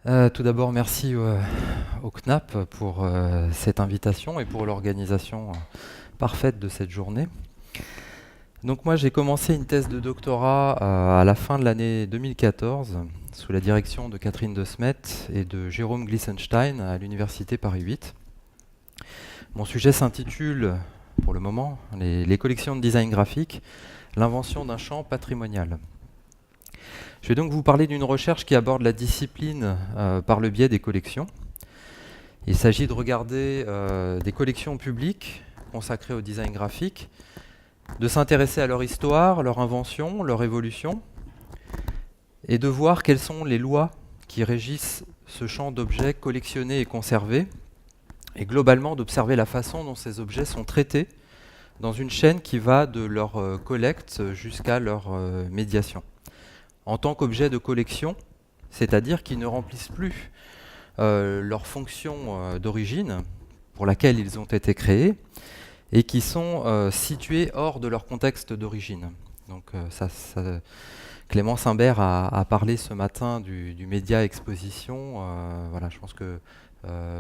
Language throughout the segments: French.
Tout d'abord, merci au CNAP pour cette invitation et pour l'organisation parfaite de cette journée. Donc moi, j'ai commencé une thèse de doctorat à la fin de l'année 2014 sous la direction de Catherine De Smet et de Jérôme Glissenstein à l'Université Paris 8. Mon sujet s'intitule, pour le moment, les collections de design graphique, l'invention d'un champ patrimonial. Je vais donc vous parler d'une recherche qui aborde la discipline par le biais des collections. Il s'agit de regarder des collections publiques consacrées au design graphique, de s'intéresser à leur histoire, leur invention, leur évolution, et de voir quelles sont les lois qui régissent ce champ d'objets collectionnés et conservés, et globalement d'observer la façon dont ces objets sont traités dans une chaîne qui va de leur collecte jusqu'à leur médiation. En tant qu'objet de collection, c'est-à-dire qu'ils ne remplissent plus leur fonction d'origine pour laquelle ils ont été créés et qui sont situés hors de leur contexte d'origine. Donc Clémence Imbert a parlé ce matin du média exposition. Voilà, je pense que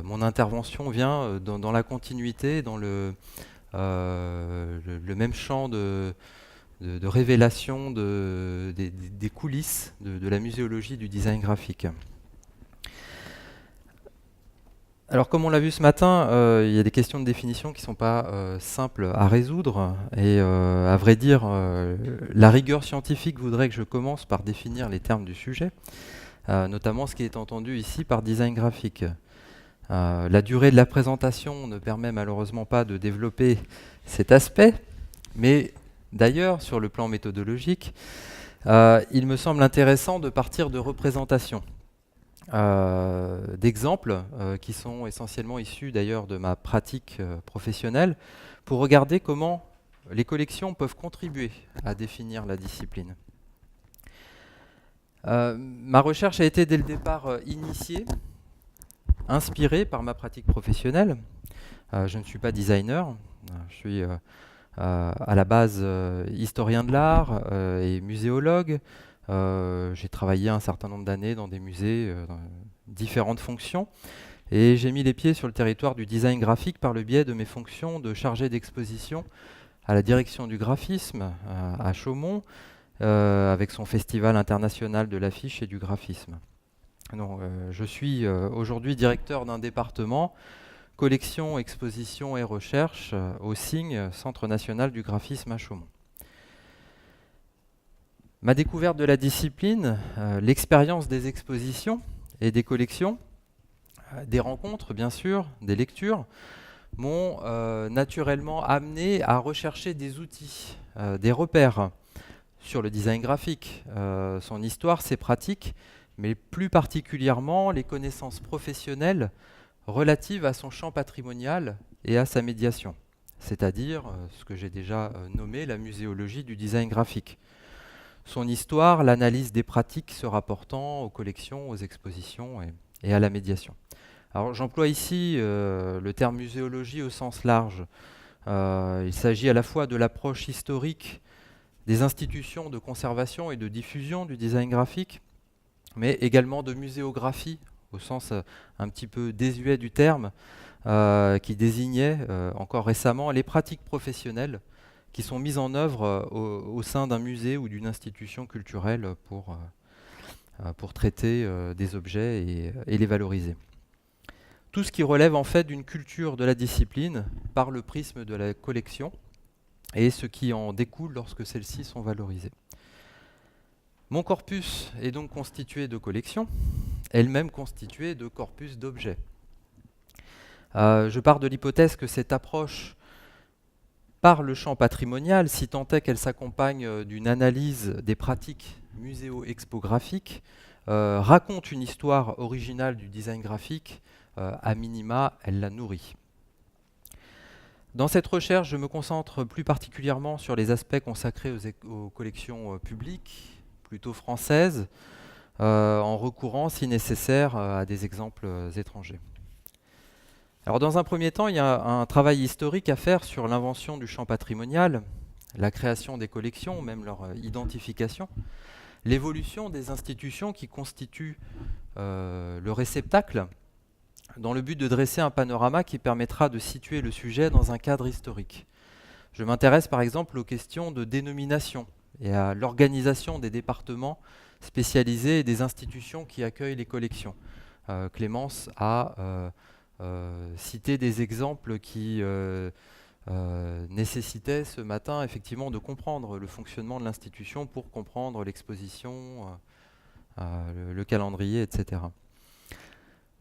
mon intervention vient dans la continuité, dans le même champ de révélation des coulisses de la muséologie du design graphique. Alors comme on l'a vu ce matin, il y a des questions de définition qui ne sont pas simples à résoudre. Et à vrai dire, la rigueur scientifique voudrait que je commence par définir les termes du sujet, notamment ce qui est entendu ici par design graphique. La durée de la présentation ne permet malheureusement pas de développer cet aspect, mais d'ailleurs, sur le plan méthodologique, il me semble intéressant de partir de représentations, d'exemples qui sont essentiellement issus d'ailleurs de ma pratique professionnelle, pour regarder comment les collections peuvent contribuer à définir la discipline. Ma recherche a été dès le départ initiée, inspirée par ma pratique professionnelle. Je ne suis pas designer, je suis à la base historien de l'art et muséologue. J'ai travaillé un certain nombre d'années dans des musées, dans différentes fonctions, et j'ai mis les pieds sur le territoire du design graphique par le biais de mes fonctions de chargé d'exposition à la direction du graphisme à Chaumont, avec son festival international de l'affiche et du graphisme. Donc, je suis aujourd'hui directeur d'un département collection, exposition et recherche au CIG, Centre national du graphisme à Chaumont. Ma découverte de la discipline, l'expérience des expositions et des collections, des rencontres bien sûr, des lectures, m'ont naturellement amené à rechercher des outils, des repères sur le design graphique, son histoire, ses pratiques, mais plus particulièrement les connaissances professionnelles relative à son champ patrimonial et à sa médiation, c'est-à-dire ce que j'ai déjà nommé la muséologie du design graphique. Son histoire, l'analyse des pratiques se rapportant aux collections, aux expositions et à la médiation. Alors j'emploie ici le terme muséologie au sens large. Il s'agit à la fois de l'approche historique des institutions de conservation et de diffusion du design graphique, mais également de muséographie au sens un petit peu désuet du terme, qui désignait encore récemment les pratiques professionnelles qui sont mises en œuvre au sein d'un musée ou d'une institution culturelle pour traiter des objets et les valoriser. Tout ce qui relève en fait d'une culture de la discipline par le prisme de la collection et ce qui en découle lorsque celles-ci sont valorisées. Mon corpus est donc constitué de collections, elle-même constituée de corpus d'objets. Je pars de l'hypothèse que cette approche par le champ patrimonial, si tant est qu'elle s'accompagne d'une analyse des pratiques muséo-expographiques, raconte une histoire originale du design graphique, à minima, elle la nourrit. Dans cette recherche, je me concentre plus particulièrement sur les aspects consacrés aux collections publiques, plutôt françaises, en recourant, si nécessaire, à des exemples étrangers. Alors, dans un premier temps, il y a un travail historique à faire sur l'invention du champ patrimonial, la création des collections, même leur identification, l'évolution des institutions qui constituent le réceptacle, dans le but de dresser un panorama qui permettra de situer le sujet dans un cadre historique. Je m'intéresse par exemple aux questions de dénomination et à l'organisation des départements spécialisés et des institutions qui accueillent les collections. Clémence a cité des exemples qui nécessitaient ce matin effectivement de comprendre le fonctionnement de l'institution pour comprendre l'exposition, le calendrier, etc.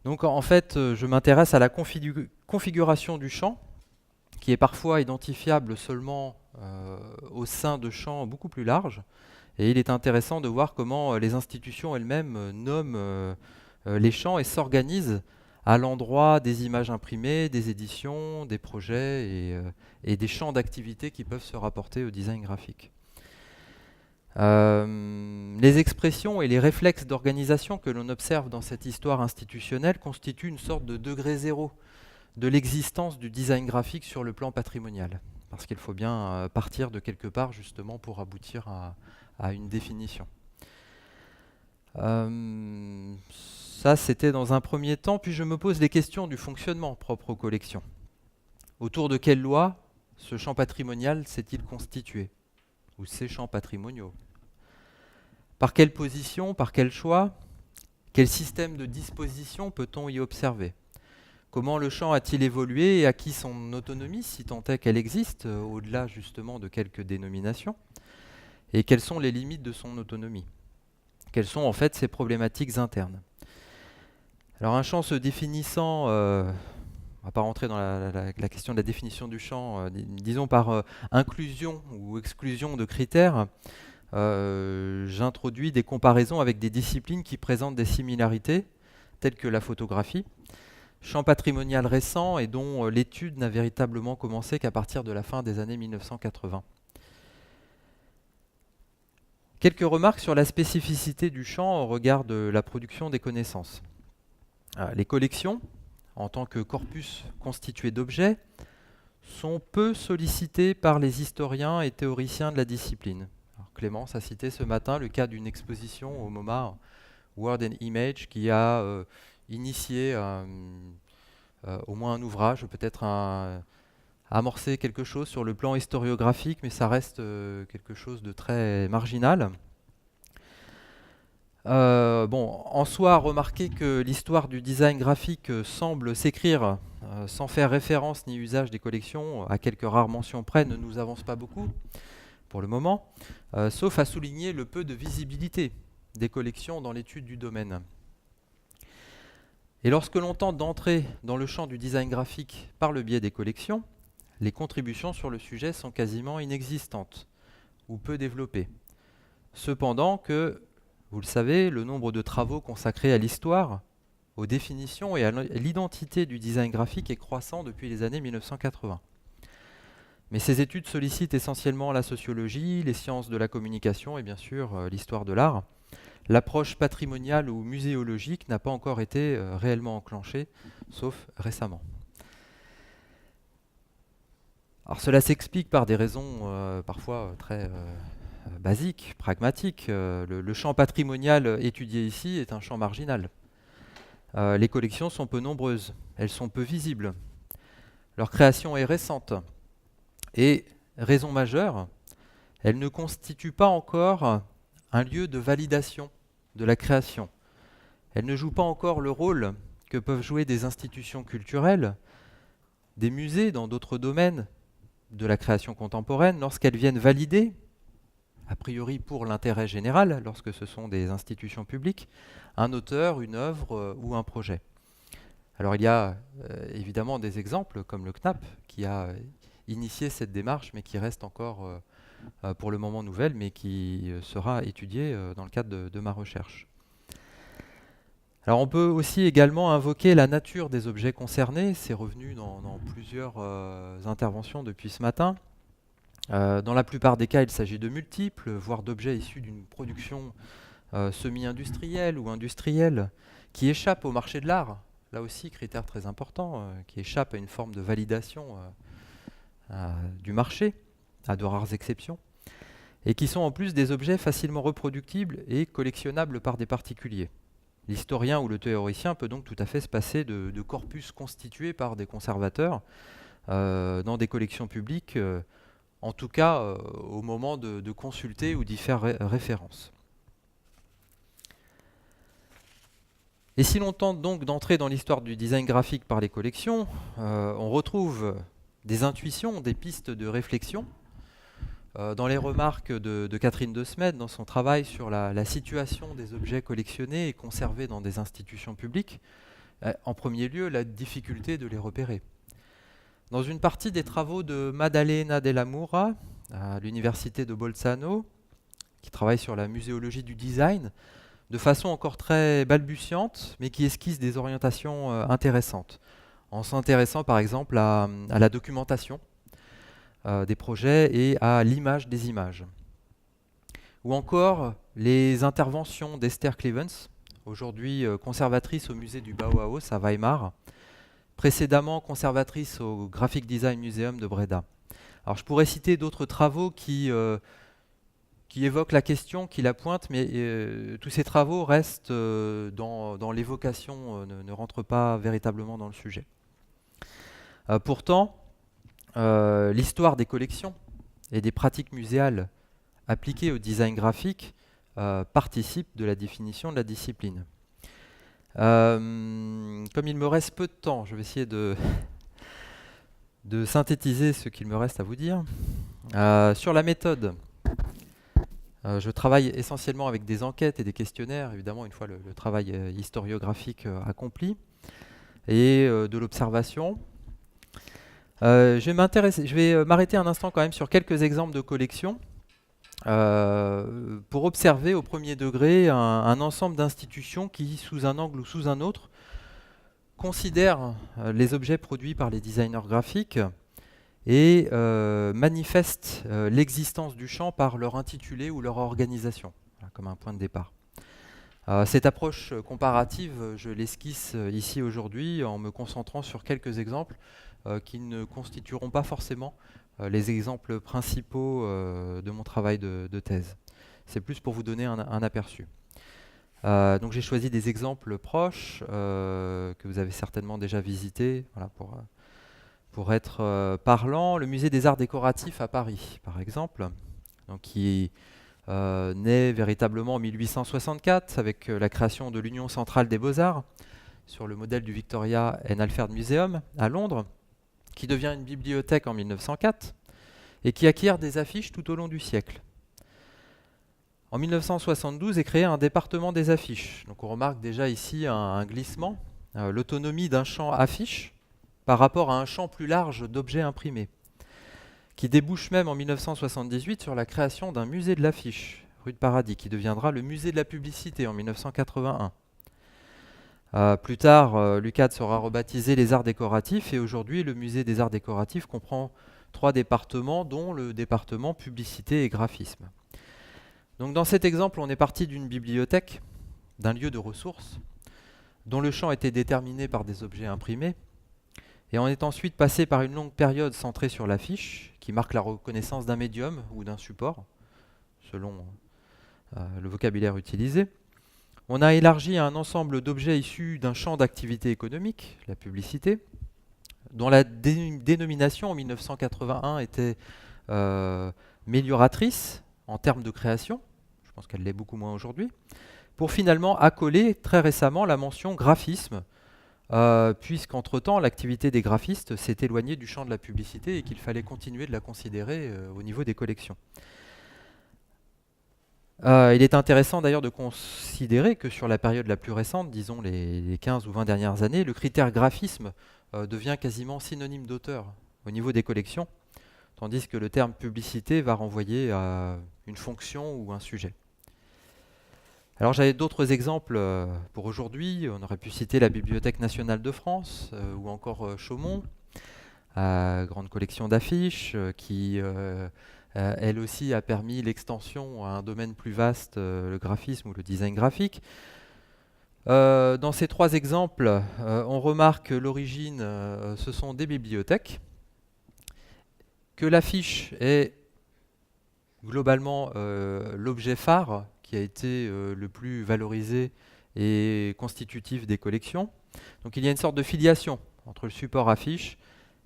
Donc en fait, je m'intéresse à la configuration du champ, qui est parfois identifiable seulement au sein de champs beaucoup plus larges. Et il est intéressant de voir comment les institutions elles-mêmes nomment les champs et s'organisent à l'endroit des images imprimées, des éditions, des projets et des champs d'activité qui peuvent se rapporter au design graphique. Les expressions et les réflexes d'organisation que l'on observe dans cette histoire institutionnelle constituent une sorte de degré zéro de l'existence du design graphique sur le plan patrimonial. Parce qu'il faut bien partir de quelque part justement pour aboutir à une définition. Ça, c'était dans un premier temps, puis je me pose les questions du fonctionnement propre aux collections. Autour de quelle loi ce champ patrimonial s'est-il constitué? Ou ces champs patrimoniaux? Par quelle position, par quel choix? Quel système de disposition peut-on y observer? Comment le champ a-t-il évolué et acquis son autonomie, si tant est qu'elle existe, au-delà justement de quelques dénominations? Et quelles sont les limites de son autonomie? Quelles sont en fait ses problématiques internes? Alors un champ se définissant, on ne va pas rentrer dans la question de la définition du champ, disons par inclusion ou exclusion de critères, j'introduis des comparaisons avec des disciplines qui présentent des similarités, telles que la photographie, champ patrimonial récent et dont l'étude n'a véritablement commencé qu'à partir de la fin des années 1980. Quelques remarques sur la spécificité du champ au regard de la production des connaissances. Les collections, en tant que corpus constitué d'objets, sont peu sollicitées par les historiens et théoriciens de la discipline. Alors, Clémence a cité ce matin le cas d'une exposition au MoMA Word and Image qui a initié au moins un ouvrage, peut-être amorcer quelque chose sur le plan historiographique, mais ça reste quelque chose de très marginal. En soi, remarquez que l'histoire du design graphique semble s'écrire sans faire référence ni usage des collections, à quelques rares mentions près, ne nous avance pas beaucoup pour le moment, sauf à souligner le peu de visibilité des collections dans l'étude du domaine. Et lorsque l'on tente d'entrer dans le champ du design graphique par le biais des collections, les contributions sur le sujet sont quasiment inexistantes ou peu développées. Cependant que, vous le savez, le nombre de travaux consacrés à l'histoire, aux définitions et à l'identité du design graphique est croissant depuis les années 1980. Mais ces études sollicitent essentiellement la sociologie, les sciences de la communication et bien sûr l'histoire de l'art. L'approche patrimoniale ou muséologique n'a pas encore été réellement enclenchée, sauf récemment. Alors cela s'explique par des raisons parfois très basiques, pragmatiques. Le champ patrimonial étudié ici est un champ marginal. Les collections sont peu nombreuses, elles sont peu visibles. Leur création est récente. Et, raison majeure, elles ne constituent pas encore un lieu de validation de la création. Elles ne jouent pas encore le rôle que peuvent jouer des institutions culturelles, des musées dans d'autres domaines de la création contemporaine, lorsqu'elles viennent valider, a priori pour l'intérêt général, lorsque ce sont des institutions publiques, un auteur, une œuvre ou un projet. Alors il y a évidemment des exemples comme le CNAP qui a initié cette démarche mais qui reste encore pour le moment nouvelle mais qui sera étudiée dans le cadre de ma recherche. Alors on peut aussi également invoquer la nature des objets concernés, c'est revenu dans plusieurs interventions depuis ce matin. Dans la plupart des cas, il s'agit de multiples, voire d'objets issus d'une production semi-industrielle ou industrielle qui échappent au marché de l'art. Là aussi, critère très important, qui échappe à une forme de validation du marché, à de rares exceptions. et qui sont en plus des objets facilement reproductibles et collectionnables par des particuliers. L'historien ou le théoricien peut donc tout à fait se passer de corpus constitués par des conservateurs dans des collections publiques, en tout cas au moment de consulter ou d'y faire référence. Et si l'on tente donc d'entrer dans l'histoire du design graphique par les collections, on retrouve des intuitions, des pistes de réflexion dans les remarques de Catherine de Smet dans son travail sur la situation des objets collectionnés et conservés dans des institutions publiques. En premier lieu, la difficulté de les repérer. Dans une partie des travaux de Maddalena Della Mura, à l'université de Bolzano, qui travaille sur la muséologie du design, de façon encore très balbutiante, mais qui esquisse des orientations intéressantes, en s'intéressant par exemple à la documentation des projets et à l'image des images. Ou encore les interventions d'Esther Clevens, aujourd'hui conservatrice au musée du Bauhaus à Weimar, précédemment conservatrice au Graphic Design Museum de Breda. Alors je pourrais citer d'autres travaux qui évoquent la question, qui la pointent, mais tous ces travaux restent dans l'évocation, ne rentrent pas véritablement dans le sujet. Pourtant, l'histoire des collections et des pratiques muséales appliquées au design graphique participe de la définition de la discipline. Comme il me reste peu de temps, je vais essayer de synthétiser ce qu'il me reste à vous dire. Sur la méthode, je travaille essentiellement avec des enquêtes et des questionnaires, évidemment une fois le travail historiographique accompli, et de l'observation. Je vais m'arrêter un instant quand même sur quelques exemples de collections pour observer au premier degré un ensemble d'institutions qui, sous un angle ou sous un autre, considèrent les objets produits par les designers graphiques et manifestent l'existence du champ par leur intitulé ou leur organisation, comme un point de départ. Cette approche comparative, je l'esquisse ici aujourd'hui en me concentrant sur quelques exemples qui ne constitueront pas forcément les exemples principaux de mon travail de thèse. C'est plus pour vous donner un aperçu. Donc j'ai choisi des exemples proches que vous avez certainement déjà visités, voilà, pour être parlant. Le musée des arts décoratifs à Paris, par exemple, donc, qui naît véritablement en 1864 avec la création de l'Union centrale des beaux-arts sur le modèle du Victoria and Alfred Museum à Londres, qui devient une bibliothèque en 1904 et qui acquiert des affiches tout au long du siècle. En 1972 est créé un département des affiches. Donc on remarque déjà ici un glissement, l'autonomie d'un champ affiche par rapport à un champ plus large d'objets imprimés, qui débouche même en 1978 sur la création d'un musée de l'affiche, rue de Paradis, qui deviendra le musée de la publicité en 1981. Plus tard, l'UCAD sera rebaptisé les arts décoratifs et aujourd'hui le musée des arts décoratifs comprend 3 départements dont le département publicité et graphisme. Donc dans cet exemple, on est parti d'une bibliothèque, d'un lieu de ressources, dont le champ était déterminé par des objets imprimés, et on est ensuite passé par une longue période centrée sur l'affiche, qui marque la reconnaissance d'un médium ou d'un support, selon le vocabulaire utilisé. On a élargi à un ensemble d'objets issus d'un champ d'activité économique, la publicité, dont la dénomination en 1981 était mélioratrice en termes de création, je pense qu'elle l'est beaucoup moins aujourd'hui, pour finalement accoler très récemment la mention graphisme, puisqu'entre-temps l'activité des graphistes s'est éloignée du champ de la publicité et qu'il fallait continuer de la considérer au niveau des collections. Il est intéressant d'ailleurs de considérer que sur la période la plus récente, disons les 15 ou 20 dernières années, le critère graphisme devient quasiment synonyme d'auteur au niveau des collections, tandis que le terme publicité va renvoyer à une fonction ou un sujet. Alors j'avais d'autres exemples pour aujourd'hui. On aurait pu citer la Bibliothèque nationale de France ou encore Chaumont, grande collection d'affiches qui elle aussi a permis l'extension à un domaine plus vaste, le graphisme ou le design graphique. Dans ces 3 exemples, on remarque que l'origine, ce sont des bibliothèques, que l'affiche est globalement l'objet phare qui a été le plus valorisé et constitutif des collections. Donc il y a une sorte de filiation entre le support affiche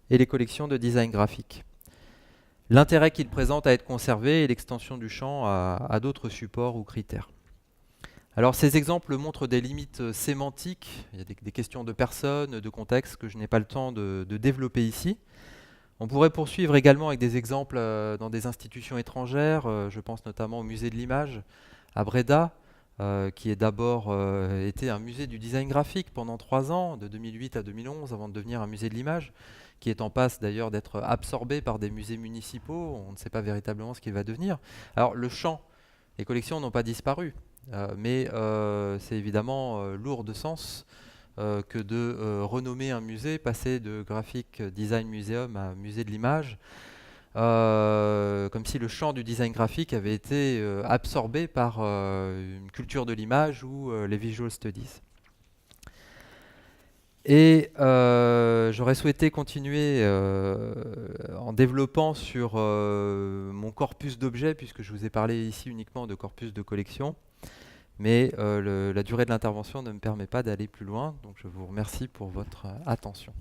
et les collections de design graphique. L'intérêt qu'il présente à être conservé et l'extension du champ à d'autres supports ou critères. Alors ces exemples montrent des limites sémantiques, il y a des questions de personnes, de contexte que je n'ai pas le temps de développer ici. On pourrait poursuivre également avec des exemples dans des institutions étrangères, je pense notamment au musée de l'image à Breda, qui est d'abord été un musée du design graphique pendant 3 ans, de 2008 à 2011, avant de devenir un musée de l'image, qui est en passe d'ailleurs d'être absorbé par des musées municipaux. On ne sait pas véritablement ce qu'il va devenir. Alors le champ, les collections n'ont pas disparu, mais c'est évidemment lourd de sens que de renommer un musée, passer de Graphic Design Museum à musée de l'image, comme si le champ du design graphique avait été absorbé par une culture de l'image ou les visual studies. Et j'aurais souhaité continuer en développant sur mon corpus d'objets, puisque je vous ai parlé ici uniquement de corpus de collection. Mais la durée de l'intervention ne me permet pas d'aller plus loin, donc je vous remercie pour votre attention.